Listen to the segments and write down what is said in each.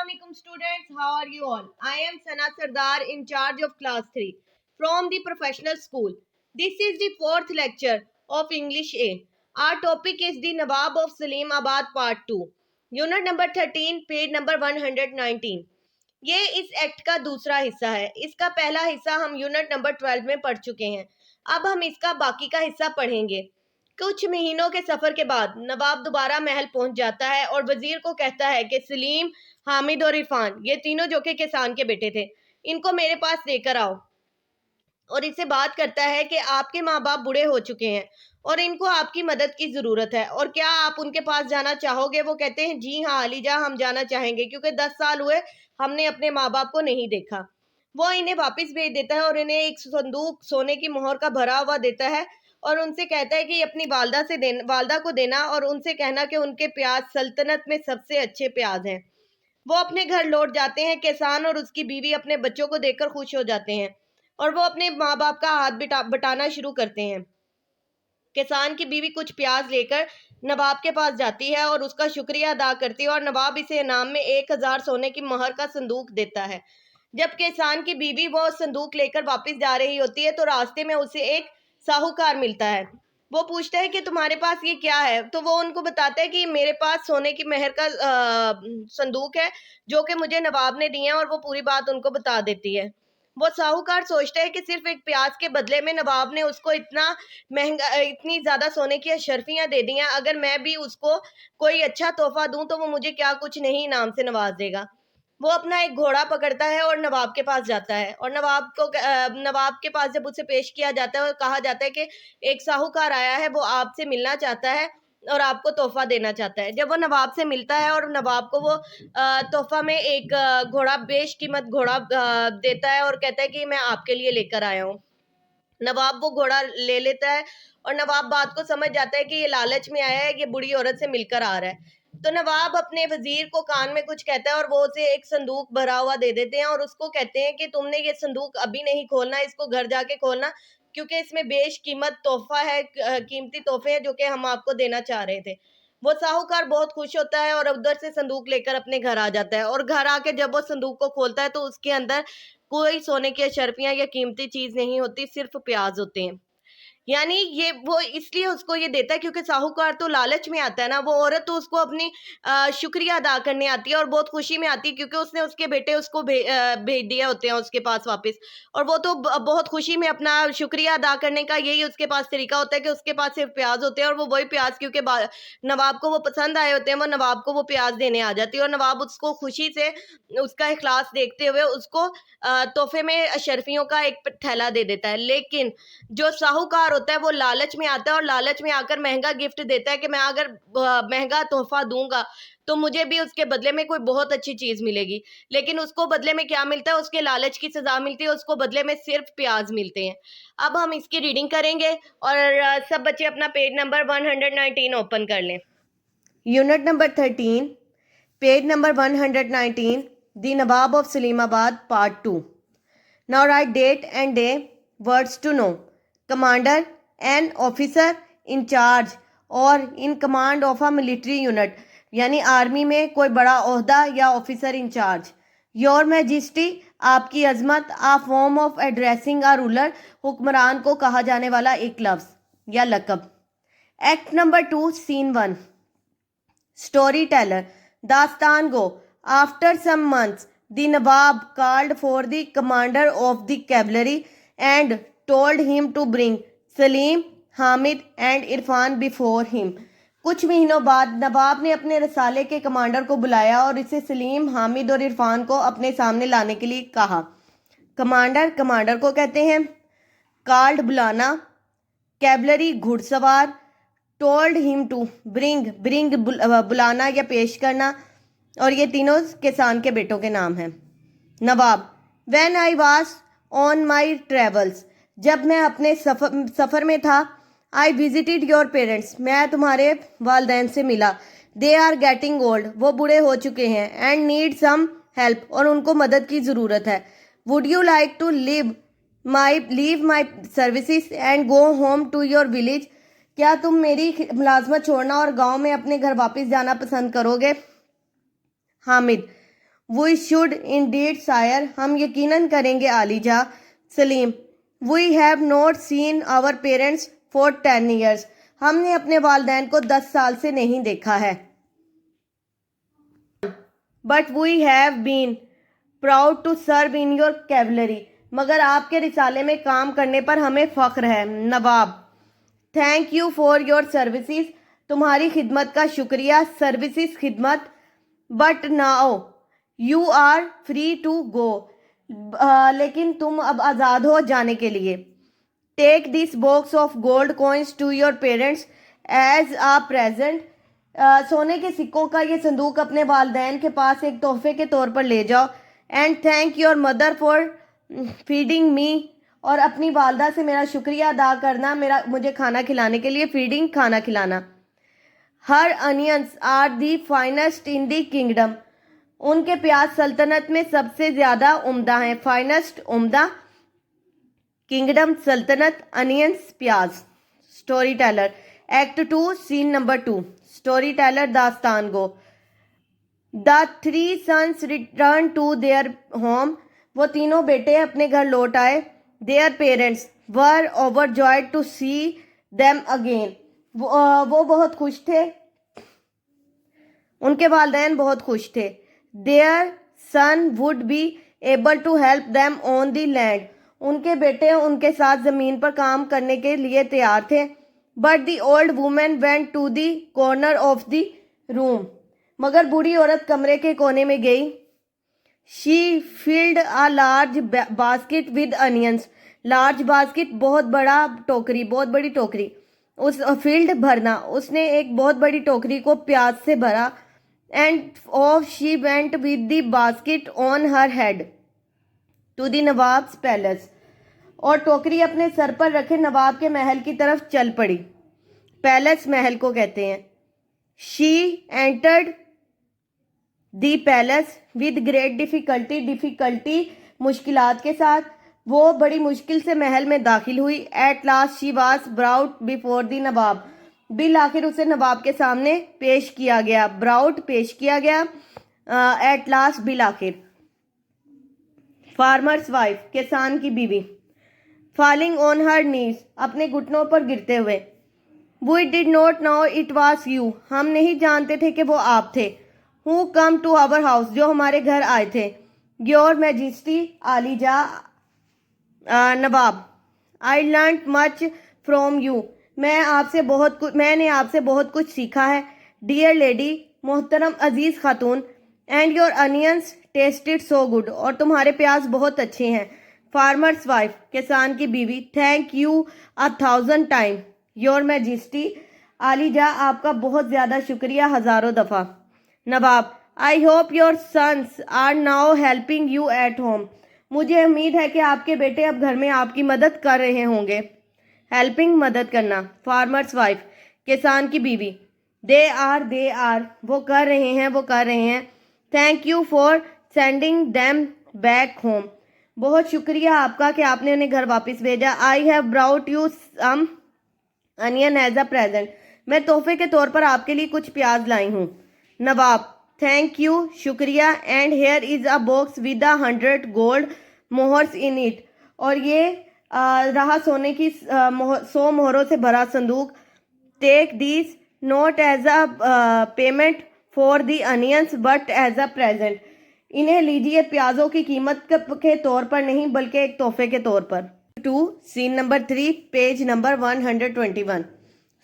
Assalamualaikum students, how are you all? I am Sana Sardar in charge of class 3 from the professional school. This is the fourth lecture of English A. Our topic is the Nawab of Salimabad part 2. Unit number 13, page number 119. ये इस act का दूसरा हिस्सा है। इसका पहला हिस्सा हम यूनिट नंबर 12 में पढ़ चुके हैं। अब हम इसका बाकी का हिस्सा पढ़ेंगे। कुछ महीनों के सफर के बाद नवाब दोबारा महल पहुंच जाता है और वजीर को कहता है कि सलीम, हामिद और इरफान, ये तीनों जो कि किसान के बेटे थे, इनको मेरे पास लेकर आओ। और इससे बात करता है कि आपके माँ बाप बूढ़े हो चुके हैं और इनको आपकी मदद की ज़रूरत है, और क्या आप उनके पास जाना चाहोगे? वो कहते हैं जी हाँ अलीजा, हम जाना चाहेंगे, क्योंकि 10 साल हुए हमने अपने माँ बाप को नहीं देखा। वो इन्हें वापस भेज देता है और इन्हें एक संदूक सोने की मोहर का भरा हुआ देता है और उनसे कहता है कि अपनी वालदा को देना और उनसे कहना कि उनके प्याज सल्तनत में सबसे अच्छे प्याज हैं। वो अपने घर लौट जाते हैं। किसान और उसकी बीवी अपने बच्चों को देखकर खुश हो जाते हैं और वो अपने माँ बाप का हाथ बटाना शुरू करते हैं। किसान की बीवी कुछ प्याज लेकर नवाब के पास जाती है और उसका शुक्रिया अदा करती है और नवाब इसे इनाम में 1000 सोने की मोहर का संदूक देता है। जब किसान की बीवी वो संदूक लेकर वापस जा रही होती है तो रास्ते में उसे एक साहूकार मिलता है। वो पूछता है कि तुम्हारे पास ये क्या है? तो वो उनको बताता है कि मेरे पास सोने की मेहर का संदूक है जो कि मुझे नवाब ने दिया है, और वो पूरी बात उनको बता देती है। वो साहूकार सोचता है कि सिर्फ एक प्याज के बदले में नवाब ने उसको इतनी ज्यादा सोने की अशर्फियां दे दी हैं। अगर मैं भी उसको कोई अच्छा तोहफा दूं तो वो मुझे क्या कुछ नहीं इनाम से नवाज देगा। वो अपना एक घोड़ा पकड़ता है और नवाब के पास जाता है और नवाब के पास जब उसे पेश किया जाता है और कहा जाता है कि एक साहूकार आया है, वो आपसे मिलना चाहता है और आपको तोहफा देना चाहता है। जब वो नवाब से मिलता है और नवाब को वो तोहफा में एक घोड़ा, बेशकीमत घोड़ा देता है और कहता है कि मैं आपके लिए लेकर आया हूँ। नवाब वो घोड़ा ले लेता है और नवाब बात को समझ जाता है कि ये लालच में आया है, ये बुरी औरत से मिलकर आ रहा है। तो नवाब अपने वजीर को कान में कुछ कहता है और वो उसे एक संदूक भरा हुआ दे देते हैं और उसको कहते हैं कि तुमने ये संदूक अभी नहीं खोलना, इसको घर जाके खोलना, क्योंकि इसमें बेशकीमत तोहफा है, कीमती तोहफे हैं जो कि हम आपको देना चाह रहे थे। वो साहूकार बहुत खुश होता है और उधर से संदूक लेकर अपने घर आ जाता है और घर आके जब वो संदूक को खोलता है तो उसके अंदर कोई सोने की अशर्फियां या कीमती चीज नहीं होती, सिर्फ प्याज होते हैं। यानी ये वो इसलिए उसको ये देता है क्योंकि साहूकार तो लालच में आता है ना। वो औरत तो उसको अपनी शुक्रिया अदा करने आती है और बहुत खुशी में आती है क्योंकि उसने उसके बेटे उसको भेज दिए होते हैं उसके पास वापस, और वो तो बहुत खुशी में अपना शुक्रिया अदा करने का यही उसके पास तरीका होता है कि उसके पास सिर्फ प्याज होते हैं और वो वही प्याज क्योंकि नवाब को वो पसंद आए होते हैं, वो नवाब को वो प्याज देने आ जाती है और नवाब उसको खुशी से उसका इखलास देखते हुए उसको तोहफे में अशर्फियों का एक थैला दे देता है। लेकिन जो साहूकार होता है वो लालच में आता है और लालच में आकर महंगा गिफ्ट देता है कि मैं अगर महंगा तोहफा दूंगा तो मुझे भी उसके बदले में कोई बहुत अच्छी चीज मिलेगी। लेकिन उसको बदले में क्या मिलता है? उसके लालच की सजा मिलती है, उसको बदले में सिर्फ प्याज मिलते हैं। अब हम इसकी रीडिंग करेंगे और सब बच्चे अपना पेज नंबर 119 ओपन कर लें। Unit number 13, page number 119, the Nawab of Salimabad part 2। Now write date and day, words to know. Commander, an officer in charge और in command of a military unit, यानी आर्मी में कोई बड़ा ओहदा या officer in charge. Your majesty, आपकी अजमत। A form of addressing a ruler, हुक्मरान को कहा जाने वाला एक लफ्ज या लकब। Act number 2, scene 1, story teller. दास्तान गो। After some months the Nawab called for the commander of the cavalry and told him to bring Salim, Hamid and Irfan before him. कुछ महीनों बाद नवाब ने अपने रसाले के कमांडर को बुलाया और इसे सलीम, हामिद और इरफान को अपने सामने लाने के लिए कहा। कमांडर को कहते हैं। कॉल्ड, बुलाना। कैवलरी, घुड़सवार। टोल्ड हिम टू ब्रिंग बुलाना या पेश करना, और ये तीनों किसान के बेटों के नाम हैं। Nawab, when I was on my travels, जब मैं अपने सफ़र में था। आई विजिटेड योर पेरेंट्स, मैं तुम्हारे वालदैन से मिला। दे आर गेटिंग ओल्ड, वो बूढ़े हो चुके हैं। एंड नीड सम हेल्प, और उनको मदद की ज़रूरत है। Would you like to leave my services and go home to your village, क्या तुम मेरी मुलाजमत छोड़ना और गाँव में अपने घर वापस जाना पसंद करोगे? Hamid, we should indeed sire, हम यकीनन करेंगे आलीजा। Salim, we have not seen our parents for 10 years, हमने अपने वालदैन को 10 साल से नहीं देखा है। But we have been proud to serve in your cavalry, मगर आपके रिसाले में काम करने पर हमें फ़ख्र है। Nawab, thank you for your services, तुम्हारी खिदमत का शुक्रिया। सर्विसेज खिदमत। But now you are free to go, लेकिन तुम अब आज़ाद हो जाने के लिए। Take this box of gold coins to your parents as a present, सोने के सिक्कों का ये संदूक अपने वालदैन के पास एक तोहफे के तौर पर ले जाओ। And thank your mother for feeding me, और अपनी वालदा से मेरा शुक्रिया अदा करना, मुझे खाना खिलाने के लिए। फीडिंग, खाना खिलाना। Her onions are the finest in the kingdom, उनके प्याज सल्तनत में सबसे ज़्यादा उम्दा हैं। फाइनेस्ट, उम्दा। किंगडम, सल्तनत। अनियंस, प्याज। Story teller, act 2, scene number 2। Story teller, दास्तान गो। The 3 sons return to their home, वो तीनों बेटे अपने घर लौट आए। Their parents were overjoyed to see them again, वो बहुत खुश थे, उनके वालदैन बहुत खुश थे। Their son would be able to help them on the land, उनके बेटे उनके साथ ज़मीन पर काम करने के लिए तैयार थे। But the old women went to the corner of the room, मगर बूढ़ी औरत कमरे के कोने में गई। She filled a large basket with onions, large basket, बहुत बड़ा टोकरी, बहुत बड़ी टोकरी। उस फील्ड, भरना, उसने एक बहुत बड़ी टोकरी को प्याज से भरा। And off she went with the basket on her head to the nawab's palace, और टोकरी अपने सर पर रखे नवाब के महल की तरफ चल पड़ी। पैलेस, महल को कहते हैं। She entered the palace with great difficulty, difficulty, मुश्किलात के साथ, वो बड़ी मुश्किल से महल में दाखिल हुई। At last she was brought before the Nawab, bill आखिर उसे नवाब के सामने पेश किया गया। ब्राउट, पेश किया गया। एट लास्ट, बिल आखिर। फार्मर्स वाइफ, किसान की बीवी। फॉलिंग ऑन हर नीज, अपने घुटनों पर गिरते हुए। We did not know it was you, हम नहीं जानते थे कि वो आप थे। Who came to our house, जो हमारे घर आए थे। योर मैजेस्टी, आलीजा। Nawab, I learn much from you, मैंने आपसे बहुत कुछ सीखा है। डियर लेडी, मोहतरम अजीज़ खातून। And your onions tested so good, और तुम्हारे प्याज बहुत अच्छे हैं। फार्मर्स वाइफ, किसान की बीवी। Thank you 1000 time your majesty, आलीजा, आपका बहुत ज़्यादा शुक्रिया, हज़ारों दफ़ा। Nawab, I hope your sons are now helping you at home, मुझे उम्मीद है कि आपके बेटे अब घर में आपकी मदद कर रहे होंगे। हेल्पिंग, मदद करना। फार्मर्स वाइफ, किसान की बीवी। दे आर, वो कर रहे हैं, वो कर रहे हैं। Thank you for sending them back home, बहुत शुक्रिया आपका कि आपने उन्हें घर वापस भेजा। I have brought you some onion as a present, मैं तोहफे के तौर पर आपके लिए कुछ प्याज लाई हूँ। नवाब, थैंक यू, शुक्रिया। And here is a box with 100 gold Mohr's in it, और ये रहा सोने की 100 मोहरों से भरा संदूक। Take this not as a payment for the onions but as a present, इन्हें लीजिए प्याजों की कीमत के तौर पर नहीं बल्कि एक तोहफे के तौर पर। 2, scene number 3, page number 121।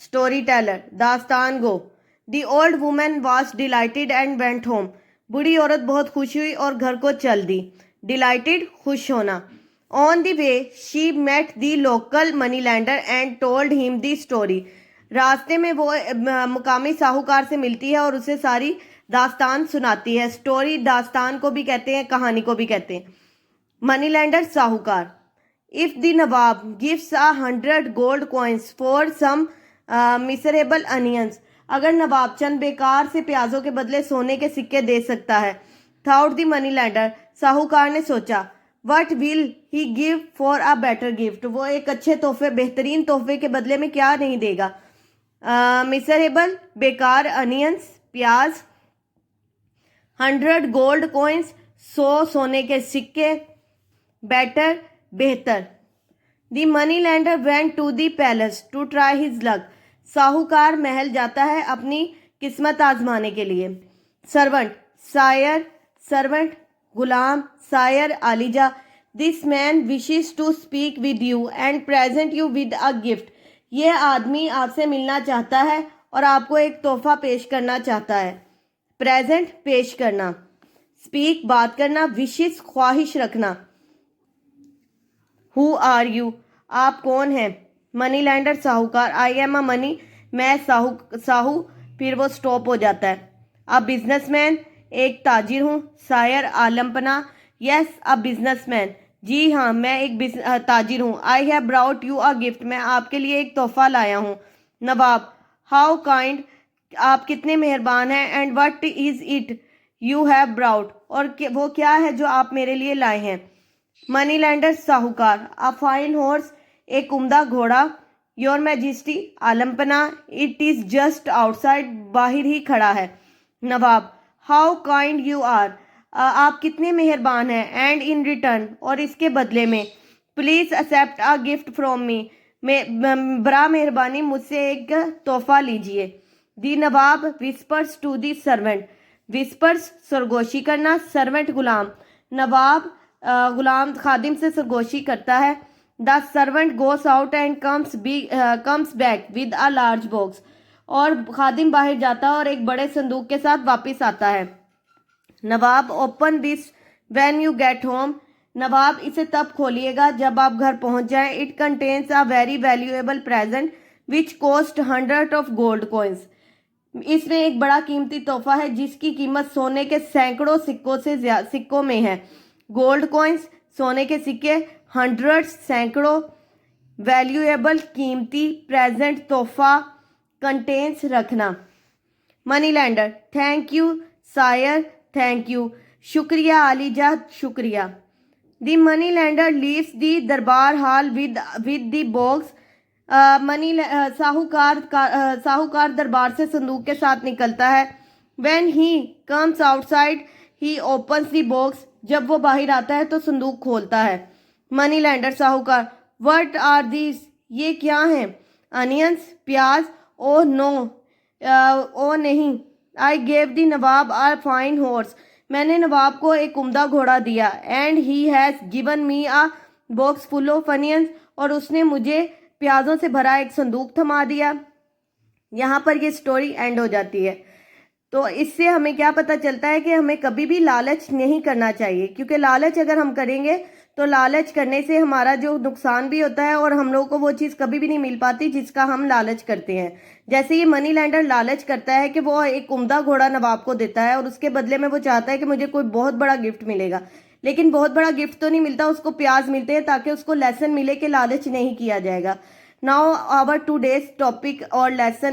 Story teller, दास्तान गो। The old women was delighted and went home, बूढ़ी औरत बहुत खुश हुई और घर को चल दी। डिलाइटेड, खुश होना। On the way she met the local money lender and told him the story, रास्ते में वो मुकामी साहूकार से मिलती है और उसे सारी दास्तान सुनाती है। स्टोरी, दास्तान को भी कहते हैं, कहानी को भी कहते हैं। मनी लैंडर, साहूकार। If the nawab gives 100 gold coins for some miserable onions, अगर नवाब चंद बेकार से प्याजों के बदले सोने के सिक्के दे सकता है। थाउट द मनी लैंडर, साहूकार ने सोचा। What will he give for a better gift, वो एक अच्छे तोहफे, बेहतरीन तोहफे के बदले में क्या नहीं देगा। मिसरेबल, बेकार। अनियंस, प्याज। 100 गोल्ड कॉइन्स, 100 सोने के सिक्के, बेटर बेहतर। The money lender went to the palace to try his luck. साहूकार महल जाता है अपनी किस्मत आजमाने के लिए। सर्वेंट सायर, सर्वेंट गुलाम, सायर आलिजा। This man wishes to speak with you and present you with a gift. यह आदमी आपसे मिलना चाहता है और आपको एक तोहफा पेश करना चाहता है। प्रेजेंट पेश करना, स्पीक बात करना, विशेस ख्वाहिश रखना। हु आर यू, आप कौन हैं? मनी लैंडर साहूकार, आई एम अ मनी, मैं साहू, फिर वो स्टॉप हो जाता है। अ बिजनेसमैन, एक ताजिर हूँ। सायर आलमपना, यस अ बिजनेसमैन, जी हाँ मैं एक ताजिर हूँ। आई have brought you a gift, मैं आपके लिए एक तोहफा लाया हूँ। नवाब, हाउ काइंड, आप कितने मेहरबान हैं। And what is it you have brought, और वो क्या है जो आप मेरे लिए लाए हैं। मनी लैंडर साहूकार, अ फाइन हॉर्स, एक उम्दा घोड़ा। योर मैजेस्टी आलमपना, इट इज जस्ट आउटसाइड, बाहर ही खड़ा है। Nawab, how kind you are, आप कितने मेहरबान हैं। एंड इन रिटर्न, और इसके बदले में, please accept a gift from me, बड़ा मेहरबानी मुझसे एक तोहफा लीजिए। The Nawab whispers to the servant, whispers सरगोशी करना, सर्वेंट गुलाम, नवाब गुलाम खादिम से सरगोशी करता है। The servant goes out and comes back with a large box, और खादिम बाहर जाता है और एक बड़े संदूक के साथ वापस आता है। Nawab, open this when you get home, Nawab इसे तब खोलिएगा जब आप घर पहुंच जाएं। It contains a very valuable present which cost 100 of gold coins, इसमें एक बड़ा कीमती तोहफा है जिसकी कीमत सोने के सैकड़ों सिक्कों में है। गोल्ड कॉइन्स, सोने के सिक्के, 100 सैकड़ों, वैल्यूएबल कीमती, प्रेजेंट तोहफा, कंटेन्स रखना। Money lender, thank you sire, thank you, शुक्रिया आलिजा, शुक्रिया। The money lender leaves the darbar hall with the box, साहूकार दरबार से संदूक के साथ निकलता है। When he comes outside he opens the box, जब वो बाहर आता है तो संदूक खोलता है। मनी लैंडर साहूकार, व्हाट आर दिस, ये क्या हैं। अनियंस, प्याज। ओह नो, ओ नहीं। I gave the nawab our fine horse, मैंने नवाब को एक उम्दा घोड़ा दिया। And he has given me a box full of onions, और उसने मुझे प्याजों से भरा एक संदूक थमा दिया। यहाँ पर ये स्टोरी एंड हो जाती है। तो इससे हमें क्या पता चलता है कि हमें कभी भी लालच नहीं करना चाहिए, क्योंकि लालच अगर हम करेंगे तो लालच करने से हमारा जो नुकसान भी होता है और हम लोगों को वो चीज़ कभी भी नहीं मिल पाती जिसका हम लालच करते हैं। जैसे ये मनी लैंडर लालच करता है कि वो एक उम्दा घोड़ा नवाब को देता है और उसके बदले में वो चाहता है कि मुझे कोई बहुत बड़ा गिफ्ट मिलेगा, लेकिन बहुत बड़ा गिफ्ट तो नहीं मिलता, उसको प्याज मिलते हैं ताकि उसको लेसन मिले कि लालच नहीं किया जाएगा। नाउ आवर टुडेज टॉपिक और लेसन